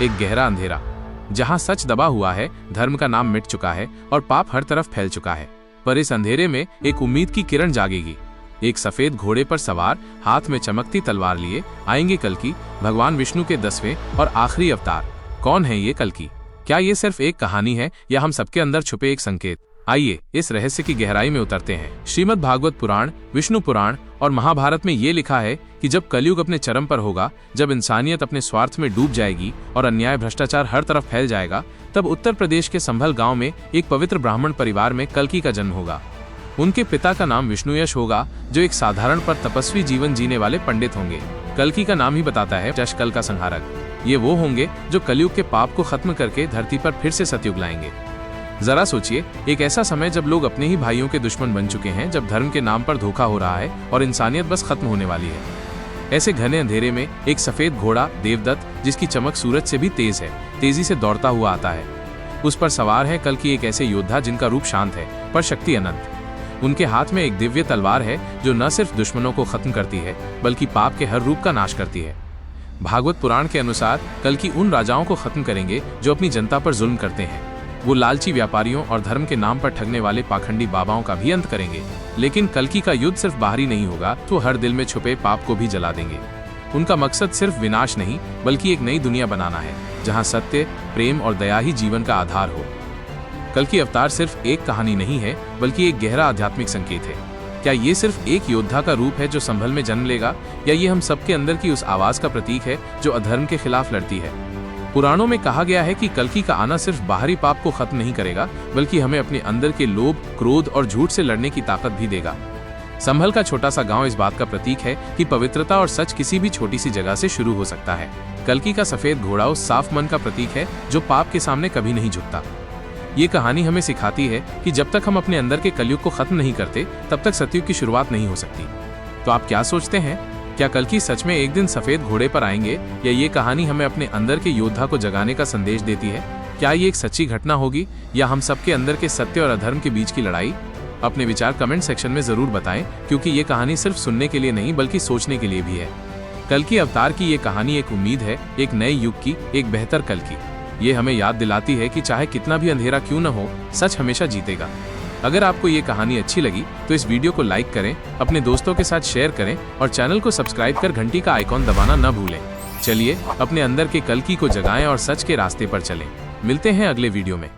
एक गहरा अंधेरा जहां सच दबा हुआ है, धर्म का नाम मिट चुका है और पाप हर तरफ फैल चुका है। पर इस अंधेरे में एक उम्मीद की किरण जागेगी। एक सफेद घोड़े पर सवार, हाथ में चमकती तलवार लिए आएंगे कल्कि, भगवान विष्णु के 10वें और आखिरी अवतार। कौन है ये कल्कि? क्या ये सिर्फ एक कहानी है या हम सबके अंदर छुपे एक संकेत? आइए इस रहस्य की गहराई में उतरते हैं। श्रीमद् भागवत पुराण, विष्णु पुराण और महाभारत में ये लिखा है कि जब कलयुग अपने चरम पर होगा, जब इंसानियत अपने स्वार्थ में डूब जाएगी और अन्याय भ्रष्टाचार हर तरफ फैल जाएगा, तब उत्तर प्रदेश के संभल गांव में एक पवित्र ब्राह्मण परिवार में कल्कि का जन्म होगा। उनके पिता का नाम विष्णुयश होगा, जो एक साधारण पर तपस्वी जीवन जीने वाले पंडित होंगे। कल्कि का नाम ही बताता है यश, कल का संहारक। ये वो होंगे जो कलयुग के पाप को खत्म करके धरती पर फिर से सतयुग लाएंगे। जरा सोचिए, एक ऐसा समय जब लोग अपने ही भाइयों के दुश्मन बन चुके हैं, जब धर्म के नाम पर धोखा हो रहा है और इंसानियत बस खत्म होने वाली है। ऐसे घने अंधेरे में एक सफेद घोड़ा देवदत्त, जिसकी चमक सूरज से भी तेज है, तेजी से दौड़ता हुआ आता है। उस पर सवार है कल्कि, एक ऐसे योद्धा जिनका रूप शांत है पर शक्ति अनंत। उनके हाथ में एक दिव्य तलवार है जो न सिर्फ दुश्मनों को खत्म करती है बल्कि पाप के हर रूप का नाश करती है। भागवत पुराण के अनुसार कल्कि उन राजाओं को खत्म करेंगे जो अपनी जनता पर जुल्म करते हैं। वो लालची व्यापारियों और धर्म के नाम पर ठगने वाले पाखंडी बाबाओं का भी अंत करेंगे। लेकिन कल्कि का युद्ध सिर्फ बाहरी नहीं होगा, तो हर दिल में छुपे पाप को भी जला देंगे। उनका मकसद सिर्फ विनाश नहीं बल्कि एक नई दुनिया बनाना है, जहां सत्य, प्रेम और दया ही जीवन का आधार हो। कल्कि अवतार सिर्फ एक कहानी नहीं है बल्कि एक गहरा आध्यात्मिक संकेत है। क्या ये सिर्फ एक योद्धा का रूप है जो संभल में जन्म लेगा, या ये हम सबके अंदर की उस आवाज का प्रतीक है जो अधर्म के खिलाफ लड़ती है? पुराणों में कहा गया है कि कल्कि का आना सिर्फ बाहरी पाप को खत्म नहीं करेगा बल्कि हमें अपने अंदर के लोभ, क्रोध और झूठ से लड़ने की ताकत भी देगा। संभल का छोटा सा गांव इस बात का प्रतीक है कि पवित्रता और सच किसी भी छोटी सी जगह से शुरू हो सकता है। कल्कि का सफेद घोड़ा उस साफ मन का प्रतीक है जो पाप के सामने कभी नहीं झुकता। ये कहानी हमें सिखाती है कि जब तक हम अपने अंदर के कलयुग को खत्म नहीं करते, तब तक सतयुग की शुरुआत नहीं हो सकती। तो आप क्या सोचते हैं? क्या कल्कि सच में एक दिन सफेद घोड़े पर आएंगे, या ये कहानी हमें अपने अंदर के योद्धा को जगाने का संदेश देती है? क्या ये एक सच्ची घटना होगी या हम सबके अंदर के सत्य और अधर्म के बीच की लड़ाई? अपने विचार कमेंट सेक्शन में जरूर बताएं, क्योंकि ये कहानी सिर्फ सुनने के लिए नहीं बल्कि सोचने के लिए भी है। कल्कि अवतार की ये कहानी एक उम्मीद है, एक नए युग की, एक बेहतर कल की। ये हमें याद दिलाती है कि चाहे कितना भी अंधेरा क्यों न हो, सच हमेशा जीतेगा। अगर आपको ये कहानी अच्छी लगी तो इस वीडियो को लाइक करें, अपने दोस्तों के साथ शेयर करें और चैनल को सब्सक्राइब कर घंटी का आइकॉन दबाना न भूलें। चलिए अपने अंदर के कल्कि को जगाएं और सच के रास्ते पर चलें। मिलते हैं अगले वीडियो में।